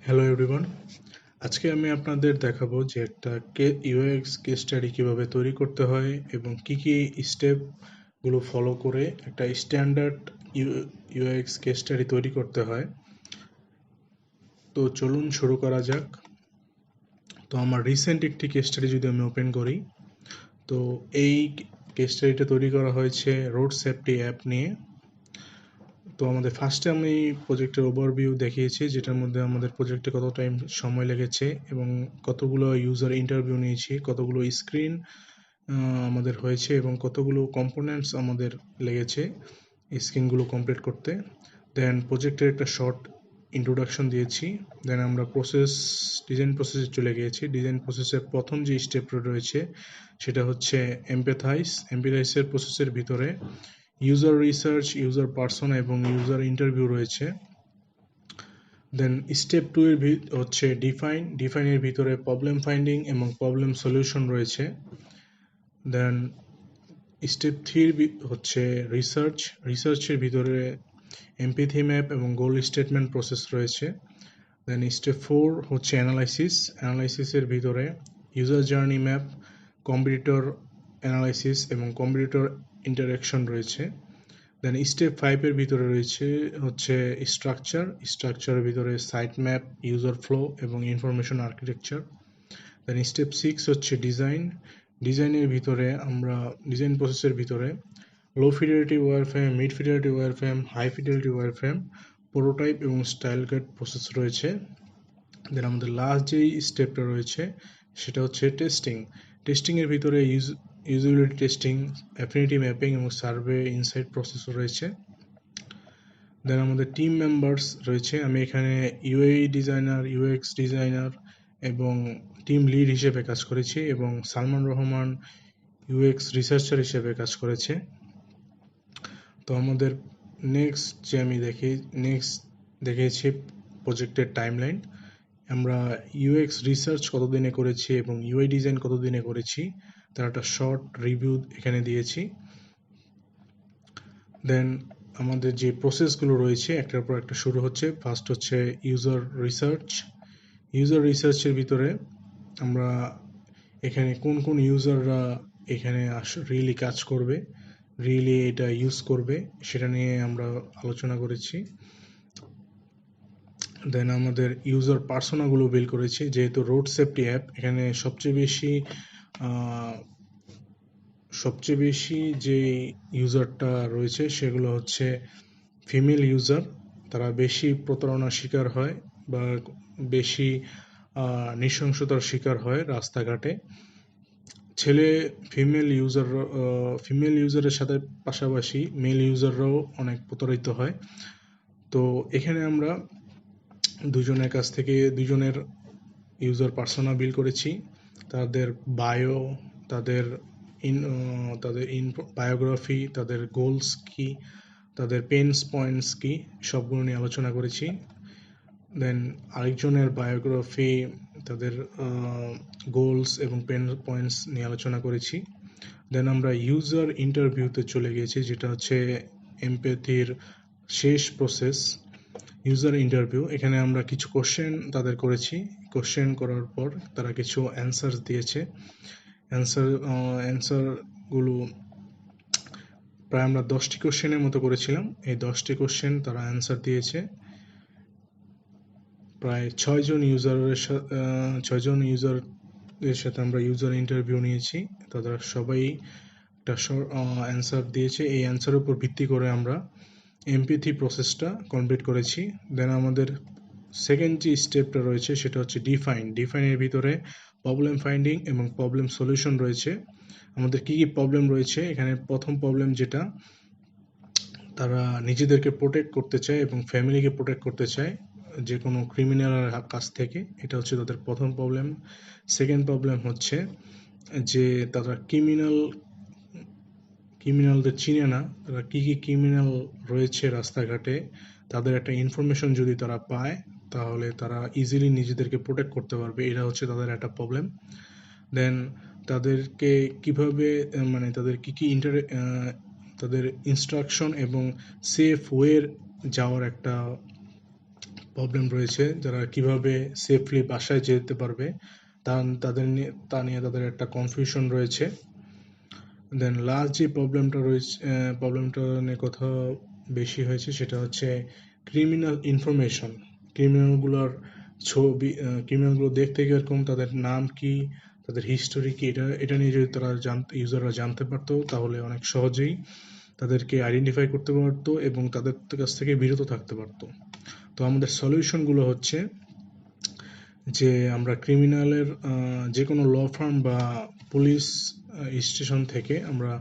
Hello everyone, আজকে আমি আপনাদের দেখাবো যে একটা ইউএক্স কেস স্টাডি কিভাবে তৈরি করতে হয় এবং কি কি স্টেপগুলো ফলো করে একটা স্ট্যান্ডার্ড ইউএক্স কেস স্টাডি তৈরি করতে হয়। তো চলুন শুরু করা যাক। তো আমার রিসেন্ট একটি কেস স্টাডি যদি আমি ওপেন করি, তো এই কেস স্টাডিটা তৈরি করা হয়েছে রোড সেফটি অ্যাপ নিয়ে। তো আমাদের ফার্স্টে আমি প্রজেক্টের ওভারভিউ দেখিয়েছি, যেটার মধ্যে আমাদের প্রজেক্টে কত টাইম সময় লেগেছে এবং কতগুলো ইউজার ইন্টারভিউ নিয়েছি, কতগুলো স্ক্রিন আমাদের হয়েছে এবং কতগুলো কম্পোনেন্টস আমাদের লেগেছে স্ক্রিনগুলো কমপ্লিট করতে। দেন প্রজেক্টের একটা শর্ট ইন্ট্রোডাকশন দিয়েছি। দেন আমরা ডিজাইন প্রসেসে চলে গিয়েছি। ডিজাইন প্রসেসের প্রথম যে স্টেপটা রয়েছে সেটা হচ্ছে এমপ্যাথাইজের প্রসেসের ভিতরে ইউজার রিসার্চ, ইউজার পার্সোনা এবং ইউজার ইন্টারভিউ রয়েছে। দেন স্টেপ 2 এর হচ্ছে ডিফাইনের ভিতরে প্রবলেম ফাইন্ডিং এবং প্রবলেম সলিউশন রয়েছে। দেন স্টেপ 3 হচ্ছে রিসার্চের ভিতরে এমপ্যাথি ম্যাপ এবং গোল স্টেটমেন্ট প্রসেস রয়েছে। দেন স্টেপ 4 হচ্ছে অ্যানালাইসিসের ভিতরে user journey map, competitor analysis এবং কম্পিটিটর ইন্টারঅ্যাকশন রয়েছে। দেন স্টেপ 5 এর ভিতরে রয়েছে হচ্ছে স্ট্রাকচারের ভিতরে সাইট ম্যাপ, ইউজার ফ্লো এবং ইনফরমেশন আর্কিটেকচার। দেন স্টেপ 6 হচ্ছে ডিজাইনের ভিতরে আমরা ডিজাইন প্রসেসের ভিতরে low fidelity wireframe, mid fidelity wireframe, high fidelity wireframe, prototype এবং স্টাইল গাইড প্রসেস রয়েছে। দেন আমাদের লাস্ট যেই স্টেপটা রয়েছে সেটা হচ্ছে টেস্টিংয়ের ভিতরে ইউজিবিলিটি টেস্টিং, অ্যাফিনিটি ম্যাপিং এবং সার্ভে ইনসাইট প্রসেস রয়েছে। দেন আমাদের টিম মেম্বার্স রয়েছে। আমি এখানে ইউআই ডিজাইনার, ইউএক্স ডিজাইনার এবং টিম লিড হিসেবে কাজ করেছি এবং সালমান রহমান ইউএক্স রিসার্চার হিসেবে কাজ করেছে। তো আমাদের নেক্সট দেখিয়েছি প্রজেক্টের টাইমলাইন। আমরা ইউএক্স রিসার্চ কতদিনে করেছি এবং ইউআই ডিজাইন কতদিনে করেছি তার একটা শর্ট রিভিউ এখানে দিয়েছি। দেন আমাদের যে প্রসেসগুলো রয়েছে একটার পর একটা শুরু হচ্ছে। ফার্স্ট হচ্ছে ইউজার রিসার্চের ভিতরে আমরা এখানে কোন কোন ইউজাররা এখানে রিয়েলি কাজ করবে, রিয়েলি এটা ইউজ করবে, সেটা নিয়ে আমরা আলোচনা করেছি। দেন আমাদের ইউজার পার্সোনাগুলো বিল্ড করেছি। যেহেতু রোড সেফটি অ্যাপ, এখানে সবচেয়ে বেশি যে ইউজারটা রয়েছে সেগুলো হচ্ছে ফিমেল ইউজার। তারা বেশি প্রতারণার শিকার হয় বা বেশি নৃশংসতার শিকার হয় রাস্তাঘাটে। ফিমেল ইউজারের সাথে পাশাপাশি মেল ইউজাররাও অনেক প্রতারিত হয়। তো এখানে আমরা দুজনের কাছ থেকে দুজনের ইউজার পার্সোনা বিল্ড করেছি। তাদের বায়ো, তাদের বায়োগ্রাফি, তাদের গোলস কি, তাদের পয়েন্টস কি, সবগুলো নিয়ে আলোচনা করেছি। দেন আরেকজনের বায়োগ্রাফি, তাদের গোলস এবং পয়েন্টস নিয়ে আলোচনা করেছি। দেন আমরা ইউজার ইন্টারভিউতে চলে গিয়েছি, যেটা হচ্ছে এমপ্যাথির শেষ প্রসেস, ইউজার ইন্টারভিউ। এখানে আমরা কিছু কোশ্চেন তাদের করেছি। কোশ্চেন করার পর তারা কিছু অ্যান্সার দিয়েছে। অ্যান্সারগুলো প্রায় আমরা 10টি কোশ্চেনের মতো করেছিলাম। এই 10টি কোশ্চেন তারা অ্যান্সার দিয়েছে। প্রায় 6জন ইউজারের সাথে আমরা ইউজার ইন্টারভিউ নিয়েছি। তারা সবাই একটা অ্যান্সার দিয়েছে। এই অ্যান্সারের উপর ভিত্তি করে আমরা এমপ্যাথি প্রসেসটা কমপ্লিট করেছি। দেন আমাদের সেকেন্ড যে স্টেপটা রয়েছে সেটা হচ্ছে ডিফাইনের ভিতরে প্রবলেম ফাইন্ডিং এবং প্রবলেম সলিউশন রয়েছে। আমাদের কি কি প্রবলেম রয়েছে এখানে, প্রথম প্রবলেম যেটা, তারা নিজেদেরকে প্রোটেক্ট করতে চায় এবং ফ্যামিলিকে প্রোটেক্ট করতে চায় যে কোনো ক্রিমিনালের কাছ থেকে। এটা হচ্ছে তাদের প্রথম প্রবলেম। সেকেন্ড প্রবলেম হচ্ছে যে তারা ক্রিমিনালদের চিনে না, তারা কী কী ক্রিমিনাল রয়েছে রাস্তাঘাটে, তাদের একটা ইনফরমেশন যদি তারা পায় তাহলে তারা ইজিলি নিজেদেরকে প্রোটেক্ট করতে পারবে। এটা হচ্ছে তাদের একটা প্রবলেম। দেন তাদেরকে কিভাবে তাদের কী কী তাদের ইনস্ট্রাকশন এবং সেফ ওয়ের যাওয়ার একটা প্রবলেম রয়েছে, যারা কিভাবে সেফলি বাসায় যেতে পারবে তা নিয়ে তাদের একটা কনফিউশন রয়েছে। দেন লাস্ট যে প্রবলেমটা নিয়ে কথা বেশি হয়েছে সেটা হচ্ছে ক্রিমিনাল ইনফরমেশন। ক্রিমিনালগুলোর ক্রিমিনালগুলো দেখতে কিরকম, তাদের নাম কি, তাদের হিস্টোরি কি, এটা নিয়ে যদি ইউজাররা জানতে পারতো তাহলে অনেক সহজেই তাদেরকে আইডেন্টিফাই করতে পারতো এবং তাদের কাছ থেকে বিরত থাকতে পারতো। তো আমাদের সলিউশনগুলো হচ্ছে যে আমরা ক্রিমিনালের যে কোনো ল ফার্ম বা পুলিশ স্টেশন থেকে আমরা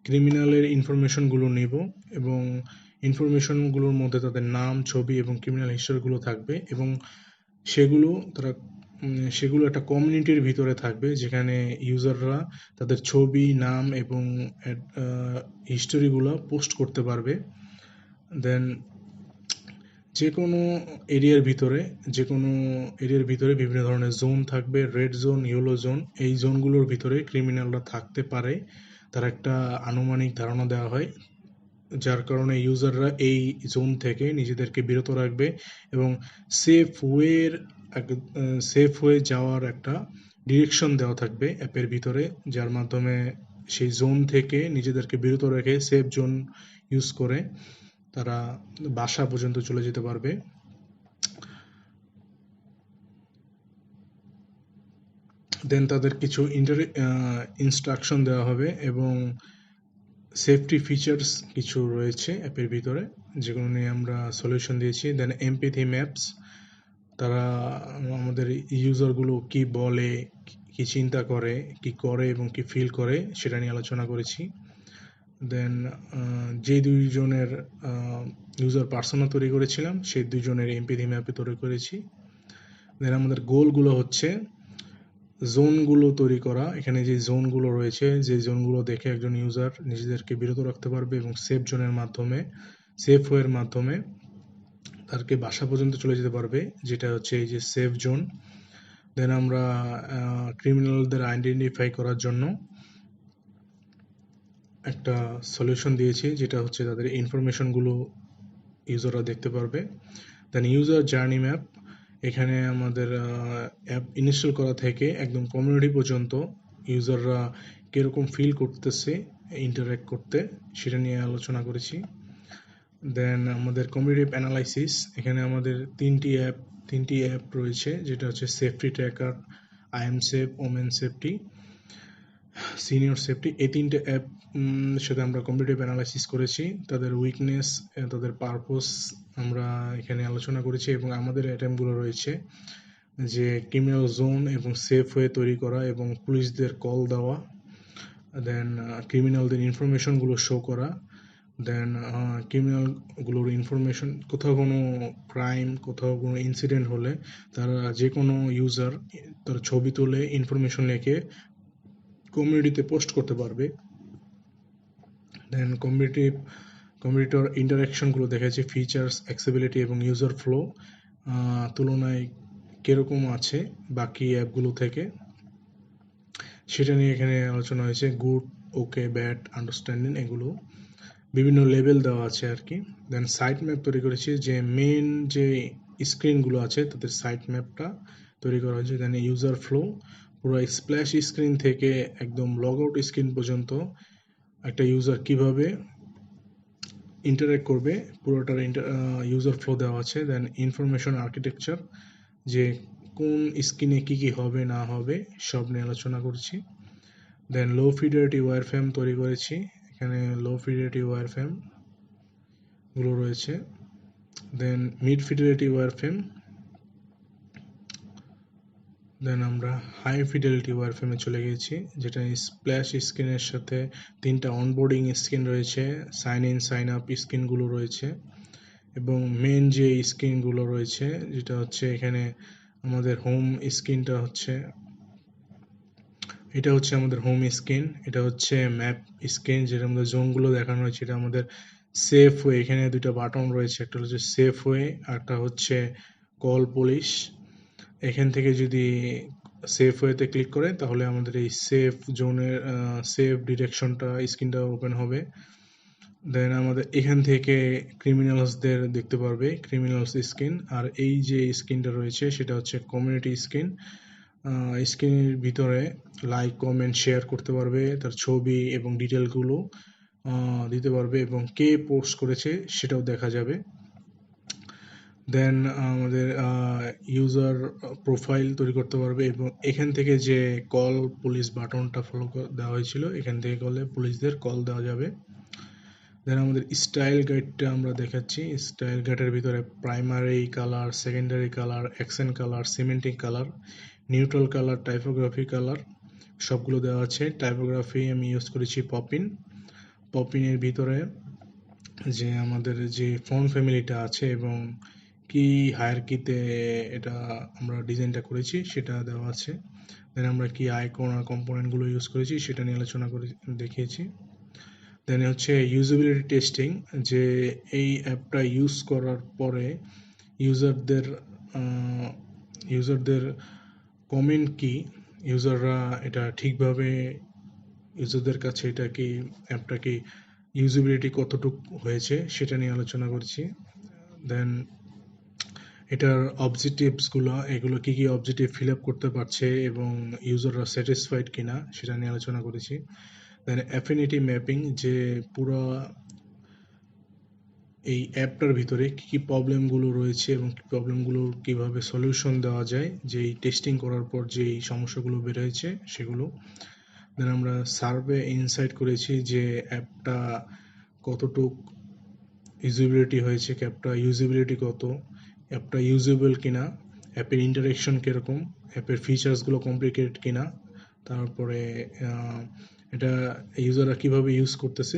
ক্রিমিনালের ইনফরমেশনগুলো নেব এবং ইনফরমেশনগুলোর মধ্যে তাদের নাম, ছবি এবং ক্রিমিনাল হিস্টোরিগুলো থাকবে এবং সেগুলো তারা সেগুলো একটা কমিউনিটির ভিতরে থাকবে যেখানে ইউজাররা তাদের ছবি, নাম এবং হিস্টোরিগুলো পোস্ট করতে পারবে। দেন যে কোনো এরিয়ার ভিতরে বিভিন্ন ধরনের জোন থাকবে, রেড জোন, ইয়েলো জোন। এই জোনগুলোর ভিতরে ক্রিমিনালরা থাকতে পারে, তার একটা আনুমানিক ধারণা দেওয়া হয়, যার কারণে ইউজাররা এই জোন থেকে নিজেদেরকে বিরত রাখবে এবং সেফ ওয়ের সেফ ওয়ে যাওয়ার একটা ডিরেকশন দেওয়া থাকবে অ্যাপের ভিতরে, যার মাধ্যমে সেই জোন থেকে নিজেদেরকে বিরত রেখে সেফ জোন ইউজ করে তারা বাসা পর্যন্ত চলে যেতে পারবে। দেন তাদের কিছু ইনস্ট্রাকশন দেওয়া হবে এবং সেফটি ফিচার্স কিছু রয়েছে অ্যাপের ভিতরে, যেগুলো নিয়ে আমরা সলিউশন দিয়েছি। দেন এমপ্যাথি ম্যাপস, তারা আমাদের ইউজারগুলো কি বলে, কি চিন্তা করে, কি করে এবং কি ফিল করে সেটা নিয়ে আলোচনা করেছি। দেন যে দুইজনের ইউজার পার্সোনা তৈরি করেছিলাম সেই দুইজনের এমপ্যাথি ম্যাপে তৈরি করেছি। দেন আমাদের গোলগুলো হচ্ছে জোনগুলো তৈরি করা। এখানে যে জোনগুলো রয়েছে, যে জোনগুলো দেখে একজন ইউজার নিজেদেরকে বিরত রাখতে পারবে এবং সেফ ওয়ের মাধ্যমে তাদেরকে বাসা পর্যন্ত চলে যেতে পারবে, যেটা হচ্ছে এই যে সেফ জোন। দেন আমরা ক্রিমিনালদের আইডেন্টিফাই করার জন্য একটা সলিউশন দিয়েছি, যেটা হচ্ছে তাদের ইনফরমেশনগুলো ইউজাররা দেখতে পারবে। দেন ইউজার জার্নি ম্যাপ, এখানে আমাদের অ্যাপ ইনস্টল করা থেকে একদম কমিউনিটি পর্যন্ত ইউজাররা কীরকম ফিল করতেছে ইন্টারঅ্যাক্ট করতে সেটা নিয়ে আলোচনা করেছি। দেন আমাদের কমিউনিটি অ্যানালাইসিস, এখানে আমাদের তিনটি অ্যাপ রয়েছে, যেটা হচ্ছে safety tracker, I am safe, women safety, senior safety. এই তিনটে অ্যাপ সাথে আমরা কম্পিটিটিভ অ্যানালাইসিস করেছি, তাদের উইকনেস, তাদের পারপোজ আমরা এখানে আলোচনা করেছি এবং আমাদের অ্যাটেম্পগুলো রয়েছে যে ক্রিমিনাল জোন এবং সেফ ওয়ে তৈরি করা এবং পুলিশদের কল দেওয়া, দেন ক্রিমিনালদের ইনফরমেশনগুলো শো করা, দেন ক্রিমিনালগুলোর ইনফরমেশন, কোথাও কোনো ক্রাইম, কোথাও কোনো ইনসিডেন্ট হলে তারা যে কোনো ইউজার তার ছবি তুলে ইনফরমেশন লিখে কমিউনিটিতে পোস্ট করতে পারবে। দেন কমিউনিটির ইন্টারাকশনগুলো দেখেছি, ফিচার্স, অ্যাক্সেসিবিলিটি এবং ইউজার ফ্লো তুলনায় কীরকম আছে বাকি অ্যাপগুলো থেকে সেটা নিয়ে এখানে আলোচনা হয়েছে। গুড, ওকে, ব্যাড, আন্ডারস্ট্যান্ডিং, এগুলো বিভিন্ন লেভেল দেওয়া আছে আর কি। দেন সাইট ম্যাপ তৈরি করেছি, যে মেন যে স্ক্রিনগুলো আছে তাদের সাইট ম্যাপটা তৈরি করা হয়েছে। দেন ইউজার ফ্লো, পুরো স্প্ল্যাশ স্ক্রিন থেকে একদম লগ আউট স্ক্রিন পর্যন্ত একটা ইউজার কিভাবে ইন্টারঅ্যাক্ট করবে পুরোটার ইউজার ফ্লো দেওয়া আছে। দেন ইনফরমেশন আর্কিটেকচার, যে কোন স্ক্রিনে কী কী হবে না হবে সব নিয়ে আলোচনা করছি। দেন লো ফিডারিটি ওয়্যারফ্রেম তৈরি করেছি, এখানে লো ফিডারিটি ওয়্যারফ্রেমগুলো রয়েছে। দেন মিড ফিডারিটি ওয়্যারফ্রেম, দেন আমরা হাই ফিডেলিটি ওয়্যারফ্রেমে চলে গেছি, যেটা স্প্ল্যাশ স্ক্রিনের সাথে তিনটা অনবোর্ডিং স্ক্রিন রয়েছে, সাইন ইন সাইন আপ স্ক্রিনগুলো রয়েছে এবং মেন যে স্ক্রিনগুলো রয়েছে যেটা হচ্ছে এখানে আমাদের হোম স্ক্রিনটা হচ্ছে, এটা হচ্ছে আমাদের হোম স্ক্রিন, এটা হচ্ছে ম্যাপ স্ক্রিন যেটার মধ্যে জোনগুলো দেখানো হয়েছে। এটা আমাদের সেফ ওয়ে, এখানে দুইটা বাটন রয়েছে, একটা হচ্ছে সেফ ওয়ে আর একটা হচ্ছে কল পুলিশ। এখান থেকে যদি সেফ ওয়েতে ক্লিক করে তাহলে আমাদের এই সেফ জোনের সেফ ডিরেকশনটা স্ক্রিনটা ওপেন হবে। দেন আমাদের এখান থেকে ক্রিমিনালসদের দেখতে পারবে, ক্রিমিনালস স্ক্রিন। আর এই যে স্ক্রিনটা রয়েছে সেটা হচ্ছে কমিউনিটি স্ক্রিন। স্ক্রিনের ভিতরে লাইক, কমেন্ট, শেয়ার করতে পারবে, তার ছবি এবং ডিটেলগুলো দিতে পারবে এবং কে পোস্ট করেছে সেটাও দেখা যাবে। দেন আমাদের ইউজার প্রোফাইল তৈরি করতে পারবে এবং এখান থেকে যে কল পুলিশ বাটনটা ফলো দেওয়া হয়েছিল, এখান থেকে করলে পুলিশদের কল দেওয়া যাবে। দেন আমাদের স্টাইল গাইডটা আমরা দেখাচ্ছি। স্টাইল গাইডের ভিতরে primary colour, secondary colour, accent colour, semantic colour, neutral colour, typography colour সবগুলো দেওয়া আছে। টাইপোগ্রাফি আমি ইউজ করেছি পপিন। পপিনের ভিতরে যে আমাদের যে ফন্ট ফ্যামিলিটা আছে এবং কি হায়ারকিতে এটা আমরা ডিজাইনটা করেছি সেটা দেওয়া আছে। দেন আমরা কি আইকন আর কম্পোনেন্টগুলো ইউজ করেছি সেটা নিয়ে আলোচনা করে দেখিয়েছি। দেন হচ্ছে ইউজেবিলিটি টেস্টিং, যে এই অ্যাপটা ইউজ করার পরে ইউজারদের ইউজারদের কমেন্ট কি, ইউজাররা এটা ঠিকভাবে, ইউজারদের কাছে এটা কি, অ্যাপটা কি ইউজেবিলিটি কতটুকু হয়েছে সেটা নিয়ে আলোচনা করছি। দেন এটার অবজেক্টিভসগুলো, এগুলো কি কি অবজেক্টিভ ফিল আপ করতে পারছে এবং ইউজাররা স্যাটিসফাইড কিনা সেটা নিয়ে আলোচনা করেছি। দেন অ্যাফিনিটি ম্যাপিং, যে পুরো এই অ্যাপটার ভিতরে কী কী প্রবলেমগুলো রয়েছে এবং প্রবলেমগুলোর কীভাবে সলিউশন দেওয়া যায়, যে এই টেস্টিং করার পর যে এই সমস্যাগুলো বের হয়েছে সেগুলো। দেন আমরা সার্ভে ইনসাইট করেছি যে অ্যাপটা কতটুক ইউজিবিলিটি হয়েছে, অ্যাপটা ইউজিবিলিটি কত, অ্যাপটা ইউজেবল কিনা, অ্যাপের ইন্টারেকশন কীরকম, অ্যাপের ফিচার্সগুলো কমপ্লিকেটেড কিনা, তারপরে এটা ইউজাররা কীভাবে ইউজ করতেছে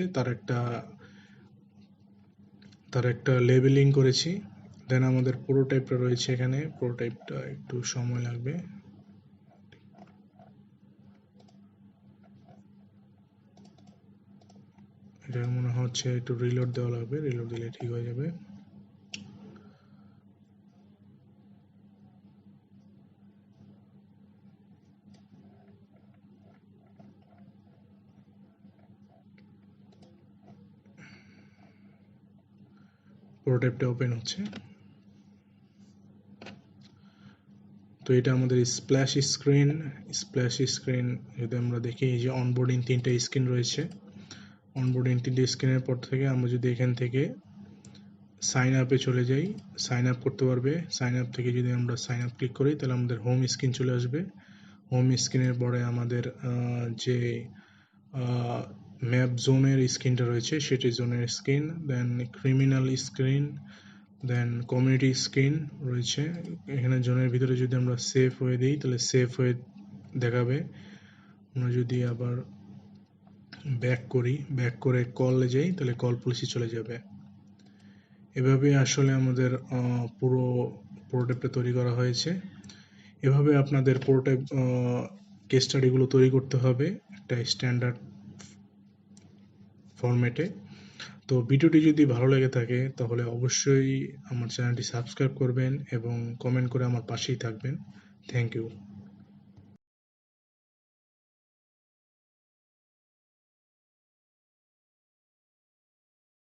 তার একটা লেবেলিং করেছি। দেন আমাদের প্রোটোটাইপটা রয়েছে এখানে, প্রোটোটাইপটা একটু সময় লাগবে। এটা মনে হচ্ছে একটু রিলোড দেওয়া লাগবে, রিলোড দিলে ঠিক হয়ে যাবে। প্রোটোটাইপটা ওপেন হচ্ছে। তো এটা আমাদের স্প্ল্যাশ স্ক্রিন। স্প্ল্যাশ স্ক্রিন যদি আমরা দেখি, এই যে অনবোর্ডিং 3টে স্ক্রিন রয়েছে। অনবোর্ডিং 3টে স্ক্রিনের পর থেকে আমরা যদি এখান থেকে সাইন আপে চলে যাই, সাইন আপ করতে পারবে। সাইন আপ থেকে যদি আমরা সাইন আপ ক্লিক করি তাহলে আমাদের হোম স্ক্রিন চলে আসবে। হোম স্ক্রিনের পরে আমাদের যে ম্যাপ জোনের স্ক্রিনটা রয়েছে সেটি জোনের স্ক্রিন, দেন ক্রিমিনাল স্ক্রিন, দেন কমিউনিটি স্ক্রিন রয়েছে। এখানে জোনের ভিতরে যদি আমরা সেফ হয়ে দিই তাহলে সেফ হয়ে দেখাবে। আমরা যদি আবার ব্যাক করে কলে যাই তাহলে কল পুলিশে চলে যাবে। এভাবে আসলে আমাদের পুরো প্রোটোটাইপটা তৈরি করা হয়েছে। এভাবে আপনাদের প্রোটোটাইপ কেস স্টাডিগুলো তৈরি করতে হবে একটা স্ট্যান্ডার্ড ফরম্যাটে। তো ভিডিওটি যদি ভালো লেগে থাকে তাহলে অবশ্যই আমার চ্যানেলটি সাবস্ক্রাইব করবেন এবং কমেন্ট করে আমার পাশেই থাকবেন। Thank you.